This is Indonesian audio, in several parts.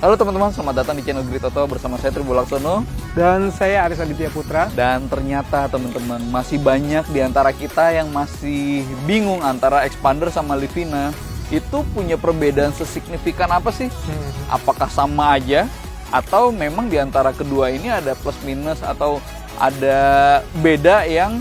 Halo teman-teman, selamat datang di channel Grit Auto bersama saya Tribul Laksono. Dan saya Aris Aditya Putra. Dan ternyata teman-teman, masih banyak di antara kita yang masih bingung antara Expander sama Livina. Itu punya perbedaan sesignifikan apa sih? Apakah sama aja? Atau memang di antara kedua ini ada plus minus atau ada beda yang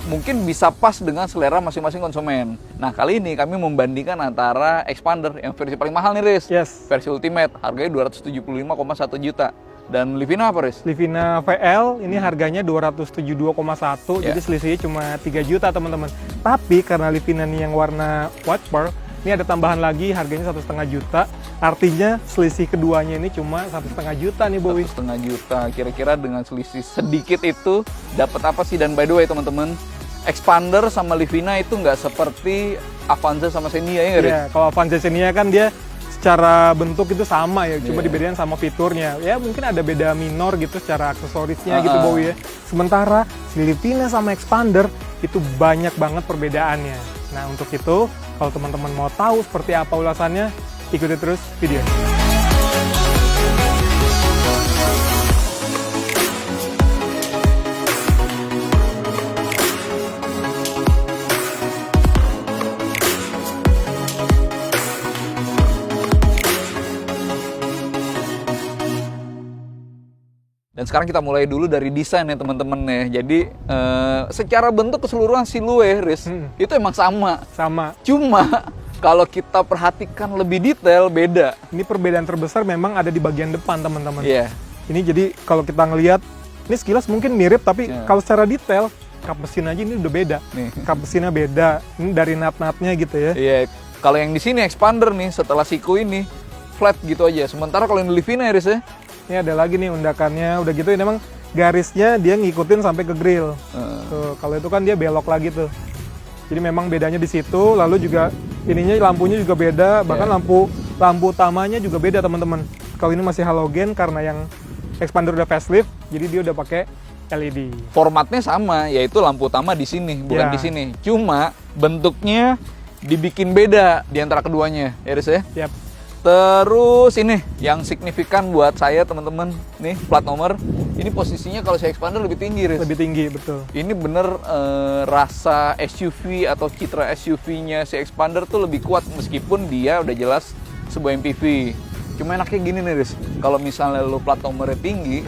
mungkin bisa pas dengan selera masing-masing konsumen. Nah, kali ini kami membandingkan antara Expander yang versi paling mahal nih, Riz. Yes. Versi Ultimate, harganya 275,1 juta. Dan Livina apa, Riz? Livina VL ini harganya 272,1, jadi selisihnya cuma 3 juta, teman-teman. Tapi karena Livina ini yang warna white pearl, ini ada tambahan lagi, harganya 1,5 juta. Artinya selisih keduanya ini cuma 1,5 juta nih, Bowi. 1,5 juta. Kira-kira dengan selisih sedikit itu dapat apa sih? Dan by the way, teman-teman, Expander sama Livina itu nggak seperti Avanza sama Xenia, ya nggak, Riz? Iya, kalau Avanza Xenia kan dia secara bentuk itu sama ya, cuma dibedain sama fiturnya. Ya mungkin ada beda minor gitu secara aksesorisnya gitu, Bowi ya. Sementara si Livina sama Expander itu banyak banget perbedaannya. Nah, untuk itu kalau teman-teman mau tahu seperti apa ulasannya, ikuti terus video. Dan sekarang kita mulai dulu dari desain ya, teman-teman ya. Jadi secara bentuk keseluruhan siluet, Riz, itu emang sama. Sama. Cuma kalau kita perhatikan lebih detail, beda. Ini perbedaan terbesar memang ada di bagian depan, teman-teman. Iya. Ini jadi kalau kita ngelihat, ini sekilas mungkin mirip, tapi kalau secara detail, kap mesin aja ini udah beda. Nih. Kap mesinnya beda. Ini dari nut-nutnya gitu ya. Iya. Kalau yang di sini Expander nih, setelah siku ini flat gitu aja. Sementara kalau yang di Livina ya, Riz ya. Ini ada lagi nih undakannya, udah gitu ini emang garisnya dia ngikutin sampai ke grill. Tuh, kalau itu kan dia belok lagi tuh. Jadi memang bedanya di situ, lalu juga ininya lampunya juga beda, bahkan lampu utamanya juga beda, teman-teman. Kalau ini masih halogen karena yang Expander udah facelift, jadi dia udah pakai LED. Formatnya sama, yaitu lampu utama di sini, bukan di sini. Cuma bentuknya dibikin beda di antara keduanya, ya, Riz ya. Yap. Terus ini yang signifikan buat saya, teman-teman, nih plat nomor. Ini posisinya kalau saya Expander lebih tinggi, Riz. Lebih tinggi, betul. Ini bener rasa SUV atau citra SUV-nya si Expander tuh lebih kuat meskipun dia udah jelas sebuah MPV. Cuma enaknya gini nih, Riz. Kalau misalnya lo plat nomornya tinggi,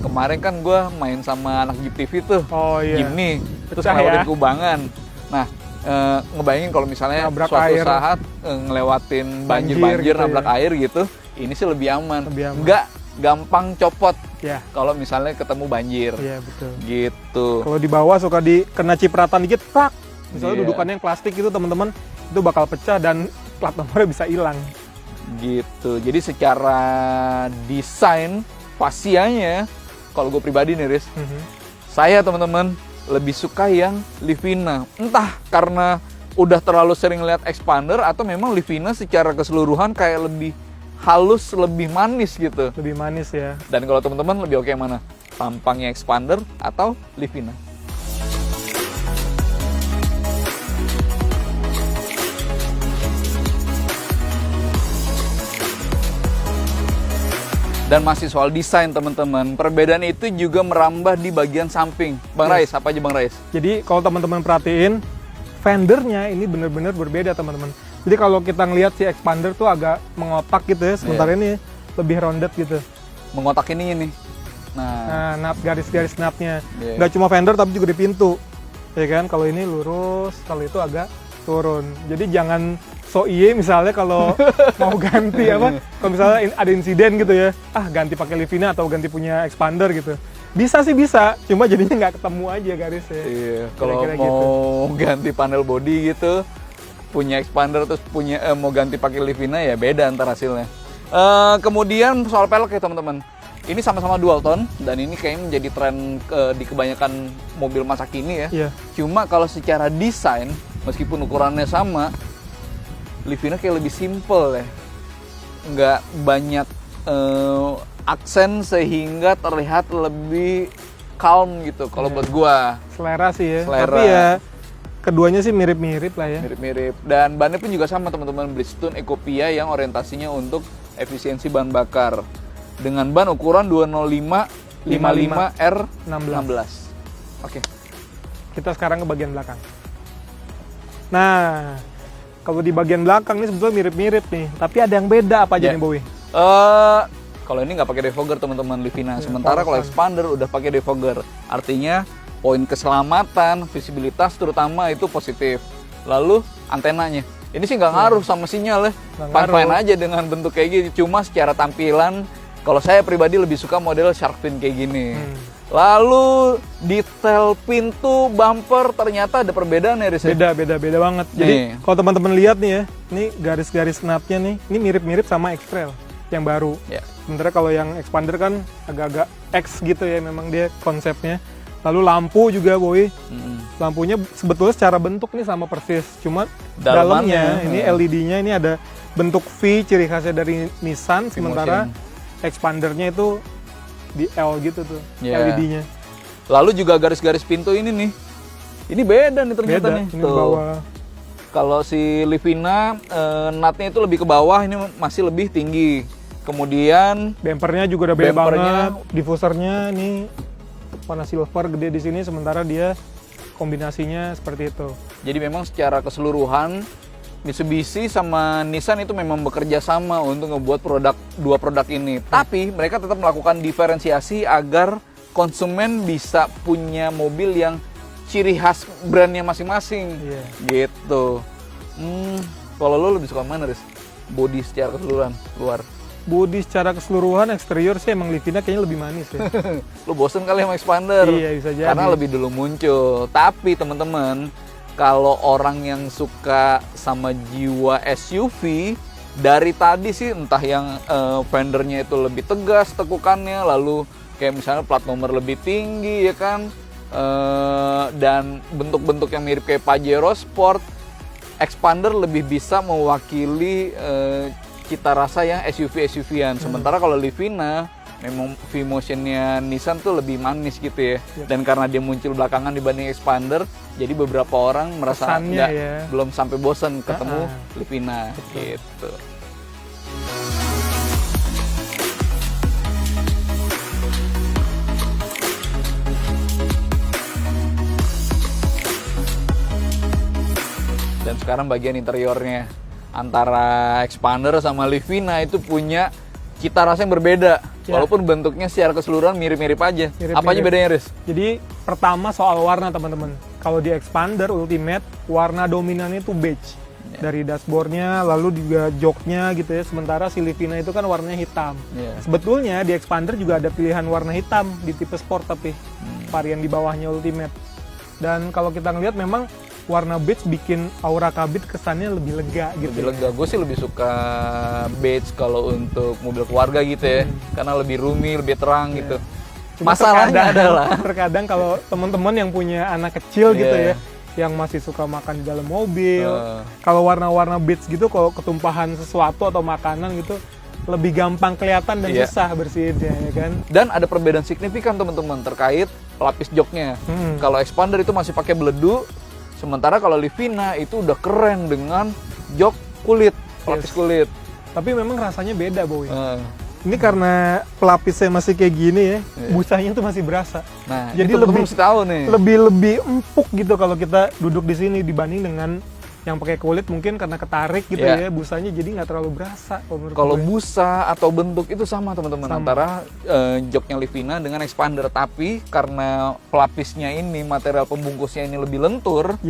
kemarin kan gue main sama anak Jeep TV tuh, gini, terus ngelewatin kubangan. Nah, ngebayangin kalau misalnya nabrak suatu air. saat ngelewatin banjir gitu, nabrak air gitu, ini sih lebih aman. Nggak gampang copot kalau misalnya ketemu banjir. Iya, betul. Gitu. Kalau di bawah suka kena cipratan dikit, tak. Misalnya dudukannya yang plastik itu, teman-teman, itu bakal pecah dan plat nomornya bisa hilang. Gitu. Jadi secara desain fasianya, kalau gue pribadi nih, Riz, saya, teman-teman, lebih suka yang Livina. Entah karena udah terlalu sering lihat Expander atau memang Livina secara keseluruhan kayak lebih halus, lebih manis gitu. Lebih manis ya. Dan kalau teman-teman lebih oke yang mana? Tampangnya Expander atau Livina? Dan masih soal desain, teman-teman. Perbedaan itu juga merambah di bagian samping. Bang Rais, apa aja Bang Rais? Jadi kalau teman-teman perhatiin, fendernya ini benar-benar berbeda, teman-teman. Jadi kalau kita ngelihat si Expander tuh agak mengotak gitu ya, sementara ini lebih rounded gitu. Mengotak ini. Nah, nut, garis-garis nutnya. Nggak cuma fender tapi juga di pintu. Ya kan, kalau ini lurus, kalau itu agak turun. Jadi jangan so iye misalnya kalau mau ganti apa, kalau misalnya ada insiden gitu ya, ganti pakai Livina atau ganti punya Expander gitu. Bisa sih bisa, cuma jadinya nggak ketemu aja garisnya. Iya, kalau mau ganti panel body gitu, punya Expander terus mau ganti pakai Livina ya beda antar hasilnya. Kemudian soal pelek ya, teman-teman. Ini sama-sama dual tone dan ini kayaknya menjadi tren di kebanyakan mobil masa kini ya. Iya. Cuma kalau secara desain, meskipun ukurannya sama, Livina kayak lebih simple ya, nggak banyak aksen sehingga terlihat lebih calm gitu kalau buat gua. Selera sih ya, Selera. tapi ya keduanya sih mirip-mirip lah ya. Mirip-mirip. Dan bannya pun juga sama, teman-teman. Bridgestone Ecopia yang orientasinya untuk efisiensi bahan bakar dengan ban ukuran 205 55R16. Oke. Kita sekarang ke bagian belakang. Nah, kalau di bagian belakang ini sebetulnya mirip-mirip nih, tapi ada yang beda apa aja nih, Bowie? Kalau ini nggak pakai defogger teman-teman Livina. Sementara kalau expander udah pakai defogger. Artinya poin keselamatan, visibilitas terutama itu positif. Lalu antenanya, ini sih nggak ngaruh sama sinyal ya. Fine-fine aja dengan bentuk kayak gini. Cuma secara tampilan, kalau saya pribadi lebih suka model shark fin kayak gini. Lalu detail pintu, bumper ternyata ada perbedaan ya, Riz? Beda banget. Jadi kalau teman-teman lihat nih ya, ini garis-garis knapnya nih, ini mirip-mirip sama X-Trail yang baru. Sementara kalau yang expander kan agak-agak X gitu ya, memang dia konsepnya. Lalu lampu juga, Boy. Lampunya sebetulnya secara bentuk nih sama persis, cuma dalamnya ini LED-nya ini ada bentuk V, ciri khasnya dari Nissan, sementara expandernya itu di L gitu tuh, LED-nya. Lalu juga garis-garis pintu ini nih, ini beda nih ternyata nih. Ini bawah. Kalau si Livina nutnya itu lebih ke bawah, ini masih lebih tinggi. Kemudian bempernya juga udah beda banget. Diffusernya ini warna silver gede di sini, sementara dia kombinasinya seperti itu. Jadi memang secara keseluruhan Mitsubishi sama Nissan itu memang bekerja sama untuk ngebuat dua produk ini. Tapi mereka tetap melakukan diferensiasi agar konsumen bisa punya mobil yang ciri khas brandnya masing-masing. Gitu. Kalau lo lebih suka mana, Riz? Body secara keseluruhan, luar. Body secara keseluruhan, eksterior sih emang Livina kayaknya lebih manis ya. Lo bosen kali sama expander? Iya, bisa jadi. Karena lebih dulu muncul. Tapi teman-teman, kalau orang yang suka sama jiwa SUV, dari tadi sih entah yang fendernya itu lebih tegas tekukannya, lalu kayak misalnya plat nomor lebih tinggi ya kan, dan bentuk-bentuk yang mirip kayak Pajero Sport, expander lebih bisa mewakili cita rasa yang SUV-SUV-an. Sementara kalau Livina memang V-motionnya Nissan tuh lebih manis gitu ya. Dan karena dia muncul belakangan dibanding expander, jadi beberapa orang merasa belum sampai bosan ketemu Livina gitu. Dan sekarang bagian interiornya, antara expander sama Livina itu punya cita rasa yang berbeda. Walaupun bentuknya secara keseluruhan mirip-mirip aja. Apa aja bedanya, Riz? Jadi pertama soal warna, teman-teman. Kalau di expander Ultimate, warna dominannya itu beige. Dari dashboardnya, lalu juga joknya gitu ya. Sementara si Livina itu kan warnanya hitam. Sebetulnya di expander juga ada pilihan warna hitam di tipe sport, tapi varian di bawahnya Ultimate. Dan kalau kita ngelihat memang warna beige bikin aura kabin kesannya lebih lega gitu. Lebih lega. Gue sih lebih suka beige kalau untuk mobil keluarga gitu ya. Karena lebih roomy, lebih terang gitu. Cuma masalahnya adalah terkadang kalau teman-teman yang punya anak kecil gitu ya, yang masih suka makan di dalam mobil, kalau warna-warna beige gitu, kalau ketumpahan sesuatu atau makanan gitu, lebih gampang kelihatan dan susah bersihinnya ya kan. Dan ada perbedaan signifikan teman-teman terkait pelapis joknya. Kalau expander itu masih pakai beledu, sementara kalau Livina itu udah keren dengan jok kulit, pelapis kulit. Tapi memang rasanya beda, Bowie. Ini karena pelapisnya masih kayak gini ya, busanya tuh masih berasa. Nah, jadi lebih empuk gitu kalau kita duduk di sini dibanding dengan yang pakai kulit, mungkin karena ketarik gitu ya, busanya jadi nggak terlalu berasa. Kalau busa atau bentuk itu sama teman-teman antara joknya Livina dengan expander, tapi karena pelapisnya ini, material pembungkusnya ini lebih lentur,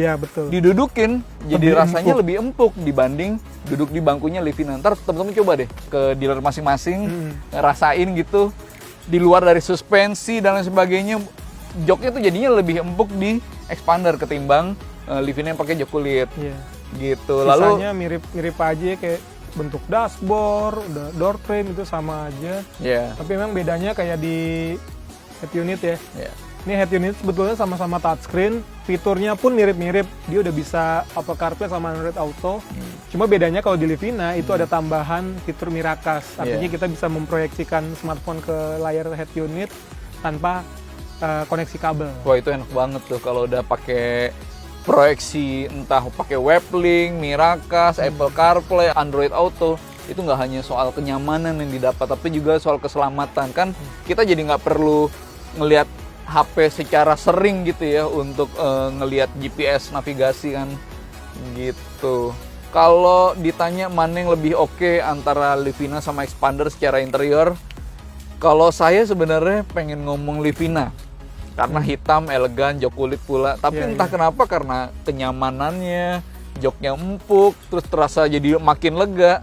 didudukin jadi rasanya lebih empuk dibanding duduk di bangkunya Livina. Ntar teman-teman coba deh ke dealer masing-masing, rasain gitu, di luar dari suspensi dan lain sebagainya, joknya tuh jadinya lebih empuk di expander ketimbang Livina yang pakai jok kulit, gitu. Sisanya mirip aja, kayak bentuk dashboard, door frame itu sama aja. Tapi memang bedanya kayak di head unit ya. Ini head unit sebetulnya sama-sama touchscreen, fiturnya pun mirip-mirip. Dia udah bisa Apple CarPlay sama Android Auto. Cuma bedanya kalau di Livina itu ada tambahan fitur Miracast. Artinya kita bisa memproyeksikan smartphone ke layar head unit tanpa koneksi kabel. Wah, itu enak banget tuh kalau udah pakai proyeksi, entah pakai Weblink, Miracast, Apple CarPlay, Android Auto, itu nggak hanya soal kenyamanan yang didapat, tapi juga soal keselamatan. Kan kita jadi nggak perlu ngelihat HP secara sering gitu ya untuk ngelihat GPS navigasi kan gitu. Kalau ditanya mana yang lebih oke antara Livina sama Expander secara interior, kalau saya sebenarnya pengen ngomong Livina karena hitam, elegan, jok kulit pula. Tapi entah kenapa karena kenyamanannya, joknya empuk, terus terasa jadi makin lega.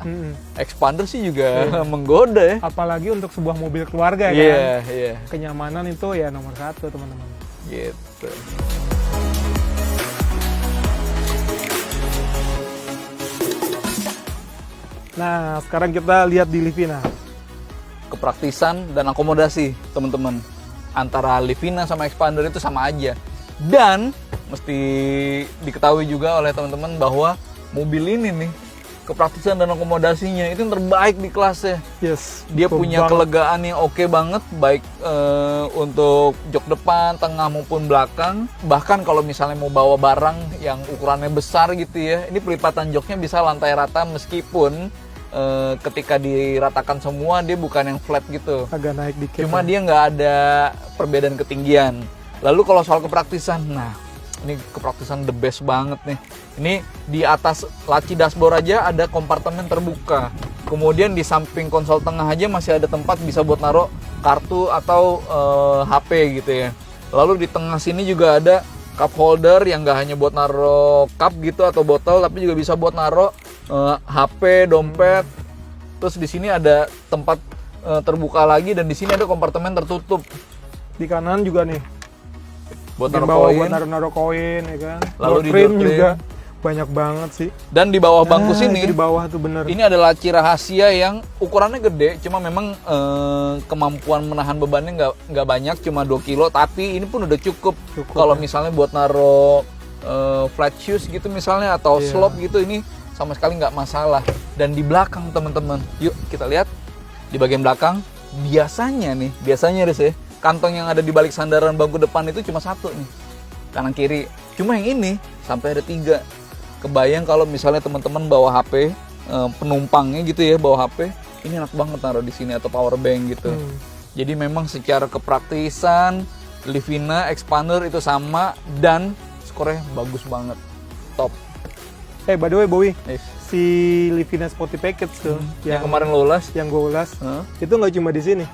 Expander sih juga menggoda ya. Apalagi untuk sebuah mobil keluarga kan. Kenyamanan itu ya nomor satu teman-teman. Gitu. Nah, sekarang kita lihat di Livina. Kepraktisan dan akomodasi teman-teman. Antara Livina sama Expander itu sama aja. Dan mesti diketahui juga oleh teman-teman bahwa mobil ini nih, kepraktisan dan akomodasinya itu yang terbaik di kelasnya. Yes. Dia punya kelegaan yang oke banget, baik untuk jok depan, tengah maupun belakang. Bahkan kalau misalnya mau bawa barang yang ukurannya besar gitu ya, ini pelipatan joknya bisa lantai rata meskipun ketika diratakan semua dia bukan yang flat gitu. Agak naik dikit. Cuma dia nggak ada perbedaan ketinggian. Lalu kalau soal kepraktisan, nah ini kepraktisan the best banget nih. Ini di atas laci dashboard aja ada kompartemen terbuka. Kemudian di samping konsol tengah aja masih ada tempat bisa buat naruh kartu atau HP gitu ya. Lalu di tengah sini juga ada cup holder yang nggak hanya buat naruh cup gitu atau botol, tapi juga bisa buat naruh HP, dompet. Terus di sini ada tempat terbuka lagi dan di sini ada kompartemen tertutup. Di kanan juga nih. Buat naruh koin ya kan. Lalu di trim juga banyak banget sih. Dan di bawah bangku sini, di bawah tuh bener. Ini ada laci rahasia yang ukurannya gede, cuma memang kemampuan menahan bebannya nggak banyak, cuma 2 kilo. Tapi ini pun udah cukup kalau misalnya buat naruh flat shoes gitu misalnya atau slop gitu, ini sama sekali nggak masalah. Dan di belakang teman-teman, yuk kita lihat di bagian belakang. Biasanya Riz ya, kantong yang ada di balik sandaran bangku depan itu cuma 1 nih, kanan kiri. Cuma yang ini sampai ada 3. Kebayang kalau misalnya teman-teman bawa HP, penumpangnya gitu ya bawa HP, ini enak banget taruh di sini atau power bank gitu. Jadi memang secara kepraktisan Livina, Expander itu sama dan skornya bagus banget, top. By the way Bowie, si Livina Sporty Package tuh yang kemarin lo ulas, yang gue ulas, itu nggak cuma di sini.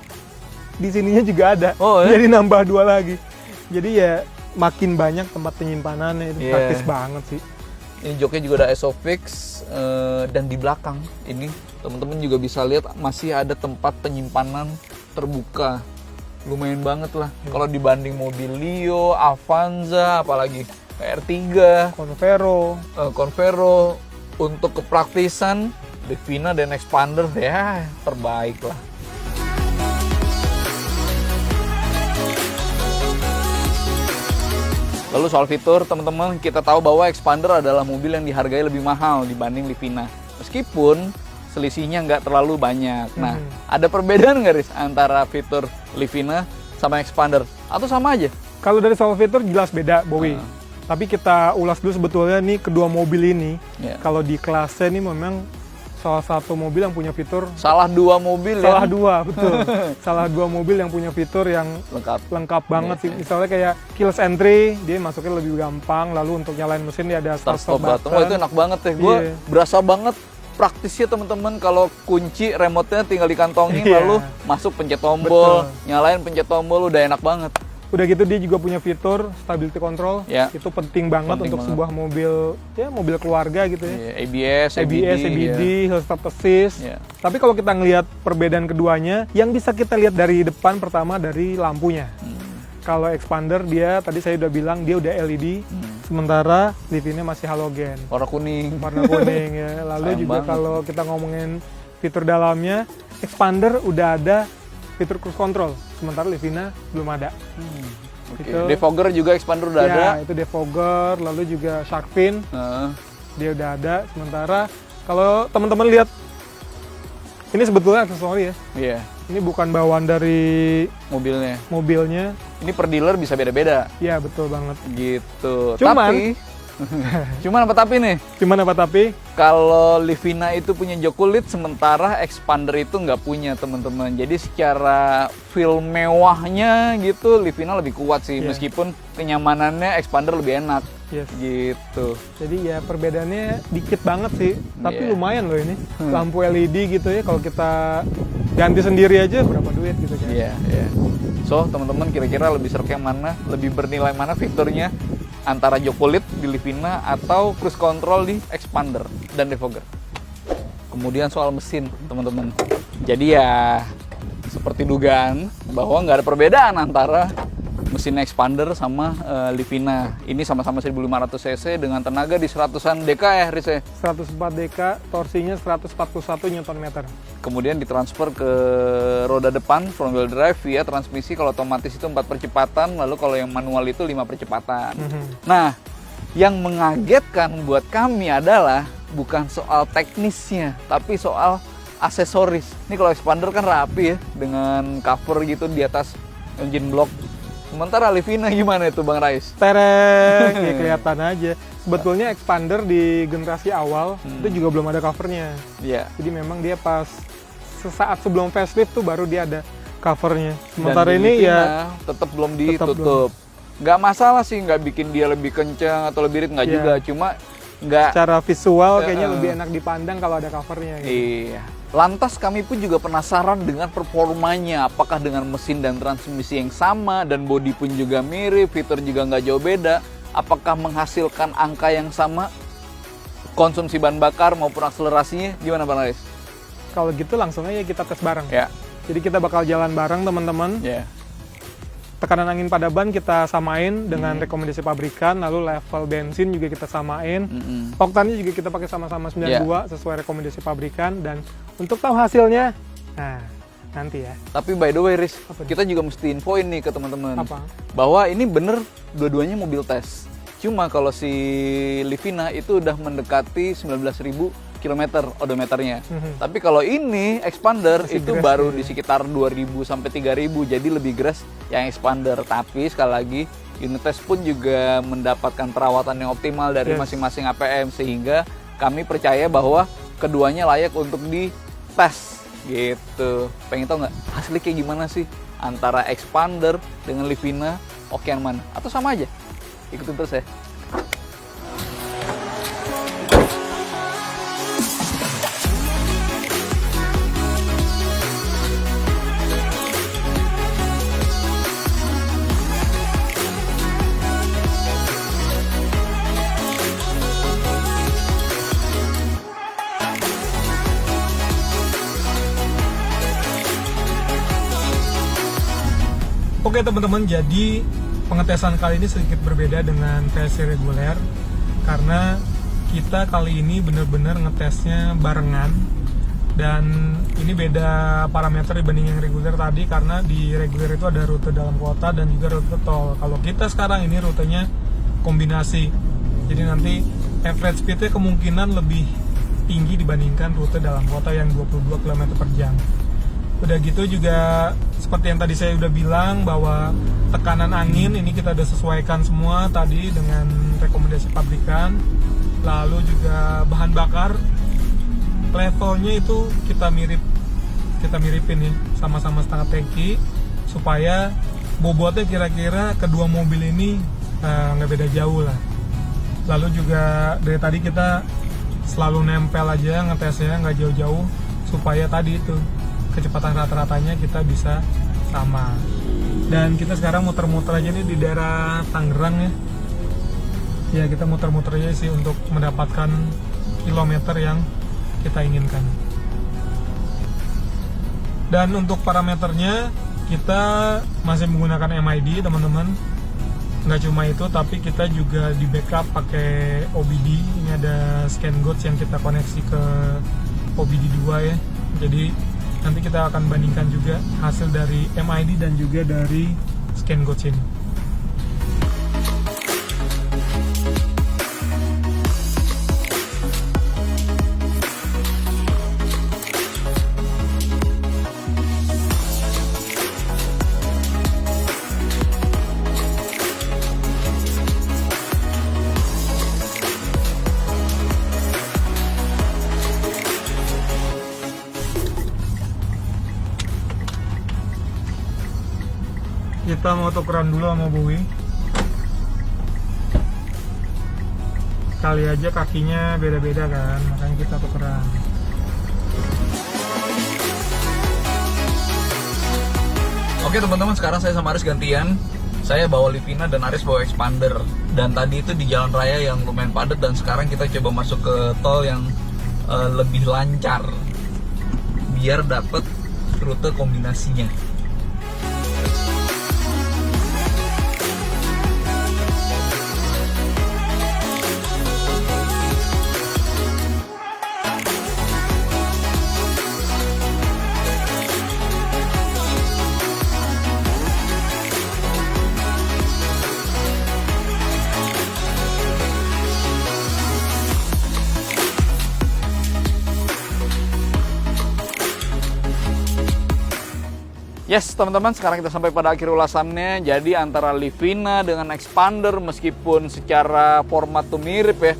Di sininya juga ada. Ya? Jadi nambah 2 lagi. Jadi ya makin banyak tempat penyimpanannya, itu praktis banget sih. Ini joknya juga ada Isofix, dan di belakang ini teman-teman juga bisa lihat masih ada tempat penyimpanan terbuka. Lumayan banget lah. Kalau dibanding mobil Leo, Avanza, apalagi R3, Convero, untuk kepraktisan Livina dan Expander ya terbaik lah. Lalu soal fitur, teman-teman, kita tahu bahwa Expander adalah mobil yang dihargai lebih mahal dibanding Livina. Meskipun selisihnya nggak terlalu banyak. Nah, ada perbedaan nggak, Riz, antara fitur Livina sama Expander? Atau sama aja? Kalau dari soal fitur jelas beda, Bowie. Tapi kita ulas dulu sebetulnya nih kedua mobil ini. Kalau di kelasnya nih memang salah satu mobil yang punya fitur. Salah 2 mobil Salah 2, betul. Salah 2 mobil yang punya fitur yang lengkap banget sih. Misalnya kayak keyless entry, dia masuknya lebih gampang. Lalu untuk nyalain mesin dia ada start-stop button. Oh, itu enak banget ya. Gue berasa banget praktisnya teman-teman, kalau kunci remote-nya tinggal dikantongin lalu masuk pencet tombol, nyalain pencet tombol, udah enak banget. Udah gitu dia juga punya fitur stability control, itu penting banget untuk sebuah mobil, ya mobil keluarga gitu ya. ABS, ABD, Hill Start Assist. Tapi kalau kita ngelihat perbedaan keduanya, yang bisa kita lihat dari depan pertama dari lampunya. Kalau Expander dia tadi saya udah bilang dia udah LED, sementara Livina masih halogen. Warna kuning Ya. Lalu juga kalau kita ngomongin fitur dalamnya, Expander udah ada fitur cruise control, sementara Livina belum ada. Defogger juga Expander udah ada. Itu defogger, lalu juga shark fin, dia udah ada. Sementara kalau teman-teman lihat, ini sebetulnya aksesori ya. Ini bukan bawaan dari mobilnya. Ini per dealer bisa beda-beda. Iya, betul banget. Gitu. Cuman, Cuman apa tapi nih? Cuman apa tapi? Kalau Livina itu punya jok kulit, sementara Expander itu nggak punya, teman-teman. Jadi secara feel mewahnya gitu, Livina lebih kuat sih. Meskipun kenyamanannya Expander lebih enak. Gitu. Jadi ya perbedaannya dikit banget sih. Tapi lumayan loh ini. Lampu LED gitu ya, kalau kita ganti sendiri aja berapa duit gitu kan. Iya. So, teman-teman kira-kira lebih serak yang mana? Lebih bernilai mana fiturnya? Antara jok kulit di Livina atau cruise control di Expander dan Defogger. Kemudian soal mesin, teman-teman. Jadi ya seperti dugaan bahwa nggak ada perbedaan antara mesin Expander sama Livina. Ini sama-sama 1500 cc dengan tenaga di 100-an dk ya, Riz ya? 104 dk, torsinya 141 Nm. Kemudian ditransfer ke roda depan front wheel drive via transmisi. Kalau otomatis itu 4 percepatan, lalu kalau yang manual itu 5 percepatan. Nah, yang mengagetkan buat kami adalah bukan soal teknisnya, tapi soal aksesoris. Ini kalau Expander kan rapi ya, dengan cover gitu di atas engine block. Sementara Livina gimana itu Bang Rais? Tereng, ya kelihatan aja. Sebetulnya Expander di generasi awal itu juga belum ada covernya. Iya. Jadi memang dia pas sesaat sebelum facelift tuh baru dia ada covernya. Sementara ini ya tetap belum ditutup. Nggak masalah sih, nggak bikin dia lebih kencang atau lebih irit, nggak juga. Cuma nggak. Secara visual kayaknya lebih enak dipandang kalau ada covernya. Gitu. Iya. Lantas kami pun juga penasaran dengan performanya, apakah dengan mesin dan transmisi yang sama dan bodi pun juga mirip, fitur juga nggak jauh beda, apakah menghasilkan angka yang sama, konsumsi bahan bakar maupun akselerasinya, gimana Bang Rais? Kalau gitu langsung aja kita tes bareng. Ya. Jadi kita bakal jalan bareng teman-teman. Ya. Tekanan angin pada ban kita samain dengan rekomendasi pabrikan, lalu level bensin juga kita samain. Oktannya juga kita pakai sama-sama 92 sesuai rekomendasi pabrikan. Dan untuk tahu hasilnya, nah nanti ya. Tapi by the way Riz, kita juga mesti infoin nih ke teman-teman bahwa ini bener dua-duanya mobil tes. Cuma kalau si Livina itu udah mendekati 19.000 kilometer odometernya. Tapi kalau ini Expander masih itu baru di sekitar 2.000 sampai 3.000, jadi lebih gres yang Expander. Tapi sekali lagi unit test pun juga mendapatkan perawatan yang optimal dari masing-masing APM, sehingga kami percaya bahwa keduanya layak untuk dites gitu. Pengen tau nggak hasilnya kayak gimana sih antara Expander dengan Livina? Oke yang mana? Atau sama aja? Ikutin terus ya. Oke teman-teman, jadi pengetesan kali ini sedikit berbeda dengan versi reguler karena kita kali ini benar-benar ngetesnya barengan, dan ini beda parameter dibanding yang reguler tadi karena di reguler itu ada rute dalam kota dan juga rute tol. Kalau kita sekarang ini rutenya kombinasi, jadi nanti average speednya kemungkinan lebih tinggi dibandingkan rute dalam kota yang 22 km per jam. Udah gitu juga seperti yang tadi saya udah bilang bahwa tekanan angin ini kita udah sesuaikan semua tadi dengan rekomendasi pabrikan. Lalu juga bahan bakar levelnya itu kita miripin ya, sama-sama setengah tangki supaya bobotnya kira-kira kedua mobil ini nggak beda jauh lah. Lalu juga dari tadi kita selalu nempel aja ngetesnya, nggak jauh-jauh supaya tadi itu kecepatan rata-ratanya kita bisa sama. Dan kita sekarang muter-muter aja nih di daerah Tangerang ya. Ya kita muter-muter aja sih untuk mendapatkan kilometer yang kita inginkan. Dan untuk parameternya kita masih menggunakan MID teman-teman. Nggak cuma itu, tapi kita juga di backup pakai OBD. Ini ada ScanGods yang kita koneksi ke OBD 2 ya. Jadi nanti kita akan bandingkan juga hasil dari MID dan juga dari ScanGods ini. kita mau tukeran dulu sama Bowie. Kali aja kakinya beda-beda kan, makanya kita tukeran. Oke teman-teman, sekarang saya sama Aris gantian. Saya bawa Livina dan Aris bawa expander. Dan tadi itu di jalan raya yang lumayan padat, dan sekarang kita coba masuk ke tol yang lebih lancar biar dapet rute kombinasinya. Yes, teman-teman, sekarang kita sampai pada akhir ulasannya. Jadi antara Livina dengan expander, meskipun secara format tuh mirip ya,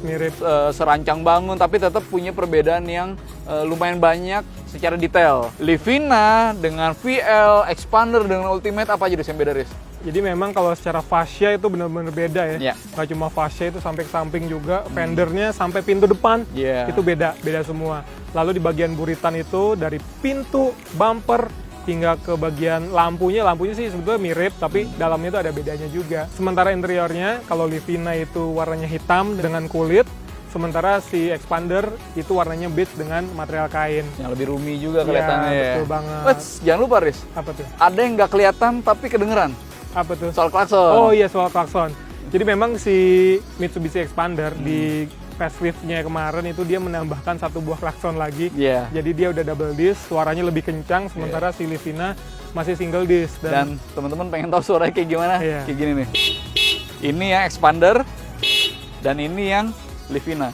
serancang bangun, tapi tetap punya perbedaan yang lumayan banyak secara detail. Livina dengan VL, expander dengan ultimate, apa aja yang beda, Riz? Jadi memang kalau secara fascia itu benar-benar beda ya. Yeah. Gak cuma fascia, itu sampai ke samping juga, fendernya sampai pintu depan, itu beda semua. Lalu di bagian buritan itu dari pintu, bumper, hingga ke bagian lampunya sih sebetulnya mirip, tapi dalamnya itu ada bedanya juga. Sementara interiornya, kalau Livina itu warnanya hitam dengan kulit, sementara si expander itu warnanya beige dengan material kain. Yang lebih roomy juga kelihatannya ya. Betul banget. Jangan lupa, Riz. Apa tuh? Ada yang nggak kelihatan tapi kedengeran. Apa tuh? Soal klakson. Oh iya, soal klakson. Jadi memang si Mitsubishi Expander di facelift-nya kemarin itu dia menambahkan satu buah klakson lagi. Jadi dia udah double disc, suaranya lebih kencang, sementara si Livina masih single disc. Dan teman-teman pengen tahu suaranya kayak gimana? Kayak gini nih. Ini yang expander dan ini yang Livina.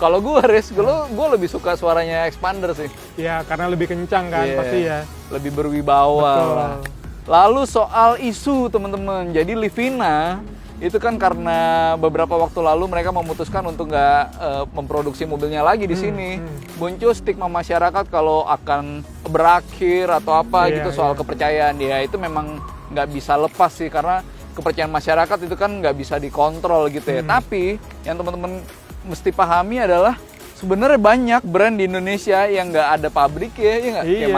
Kalau gue, Riz, gue lebih suka suaranya expander sih. Ya, karena lebih kencang kan, pasti ya. Lebih berwibawa. Betul. Lalu soal isu, teman-teman. Jadi Livina itu kan karena beberapa waktu lalu mereka memutuskan untuk nggak memproduksi mobilnya lagi di sini. Muncul stigma masyarakat kalau akan berakhir atau apa gitu soal kepercayaan. Ya itu memang nggak bisa lepas sih, karena kepercayaan masyarakat itu kan nggak bisa dikontrol gitu ya. Tapi yang teman-teman mesti pahami adalah sebenarnya banyak brand di Indonesia yang nggak ada pabrik ya nggak? Kayak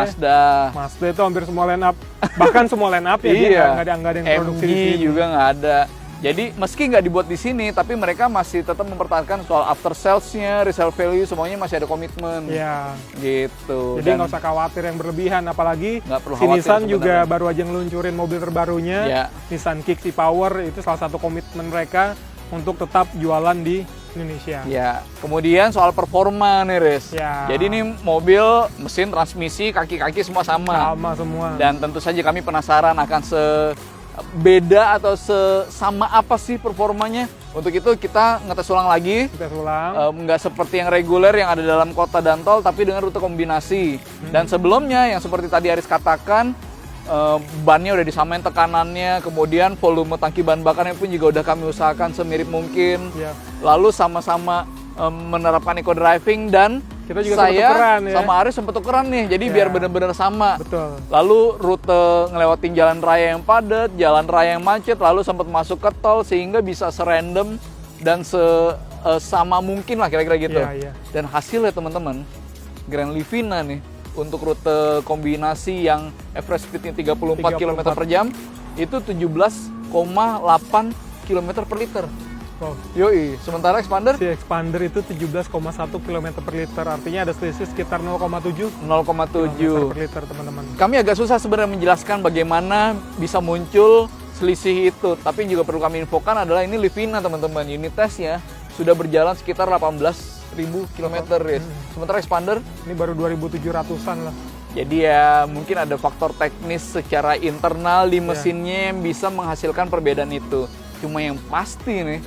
Mazda itu hampir semua line up, bahkan semua line up ya dia nggak ada yang produksi di sini. juga nggak ada. Jadi meski nggak dibuat di sini, tapi mereka masih tetap mempertahankan soal after sales-nya, resale value, semuanya masih ada komitmen. Iya. Gitu. Jadi nggak usah khawatir yang berlebihan, apalagi si Nissan juga baru aja ngeluncurin mobil terbarunya, Nissan Kicks e-Power, itu salah satu komitmen mereka untuk tetap jualan di Indonesia. Ya. Kemudian soal performa nih, Riz. Jadi ini mobil, mesin, transmisi, kaki-kaki semua sama. Sama semua. Dan tentu saja kami penasaran akan beda atau sama apa sih performanya. Untuk itu kita ngetes ulang lagi. Nggak seperti yang reguler yang ada dalam kota dan tol, tapi dengan rute kombinasi. Dan sebelumnya yang seperti tadi Aris katakan, bannya udah disamain tekanannya, kemudian volume tangki bahan bakarnya pun juga udah kami usahakan semirip mungkin. Lalu sama-sama menerapkan eco driving, dan kita juga sama Aris sempat tukeran nih, jadi biar benar-benar sama. Betul. Lalu rute ngelewatin jalan raya yang padat, jalan raya yang macet, lalu sempat masuk ke tol, sehingga bisa serandom dan sama mungkin lah kira-kira gitu. Dan hasilnya teman-teman, Grand Livina nih untuk rute kombinasi yang average speednya 34 km per jam itu 17,8 km per liter. Yoi, sementara expander? Si expander itu 17,1 km per liter, artinya ada selisih sekitar 0,7 km per liter, teman-teman. Kami agak susah sebenarnya menjelaskan bagaimana bisa muncul selisih itu, tapi juga perlu kami infokan adalah ini Livina, teman-teman. Unit tesnya sudah berjalan sekitar 18.000 km, sementara expander ini baru 2.700-an lah. Jadi ya mungkin ada faktor teknis secara internal di mesinnya yang bisa menghasilkan perbedaan itu. Cuma yang pasti nih,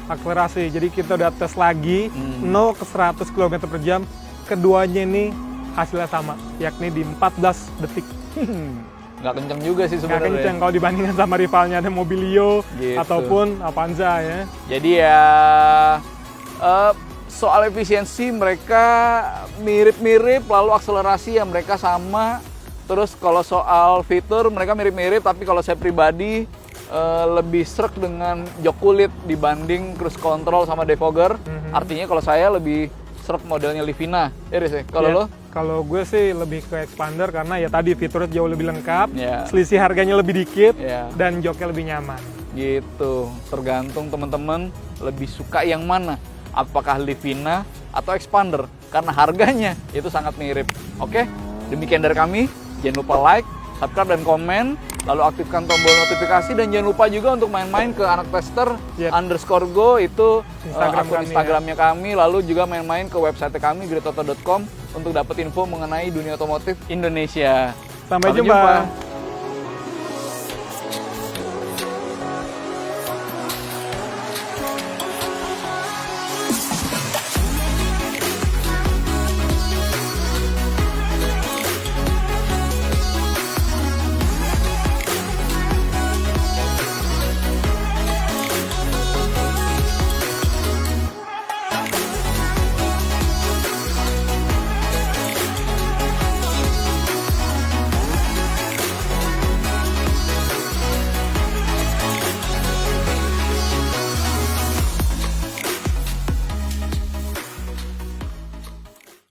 akselerasi. Jadi kita udah tes lagi, 0 ke 100 km per jam, keduanya ini hasilnya sama, yakni di 14 detik. Nggak kenceng juga sih sebenarnya. Nggak kenceng kalau dibandingkan sama rivalnya ada Mobilio ataupun Avanza ya. Jadi ya soal efisiensi mereka mirip-mirip, lalu akselerasi yang mereka sama. Terus kalau soal fitur mereka mirip-mirip, tapi kalau saya pribadi lebih srek dengan jok kulit dibanding cruise control sama defogger. Artinya kalau saya lebih srek modelnya Livina. Iris ya, kalau lo? Kalau gue sih lebih ke Expander karena ya tadi fiturnya jauh lebih lengkap, selisih harganya lebih dikit, dan joknya lebih nyaman. Gitu, tergantung teman-teman lebih suka yang mana. Apakah Livina atau Expander? Karena harganya itu sangat mirip. Oke, demikian dari kami. Jangan lupa like, subscribe, dan komen. Lalu aktifkan tombol notifikasi. Dan jangan lupa juga untuk main-main ke Anak Tester _go. Itu akun Instagramnya kami. Lalu juga main-main ke website kami, greatoto.com, untuk dapat info mengenai dunia otomotif Indonesia. Sampai jumpa.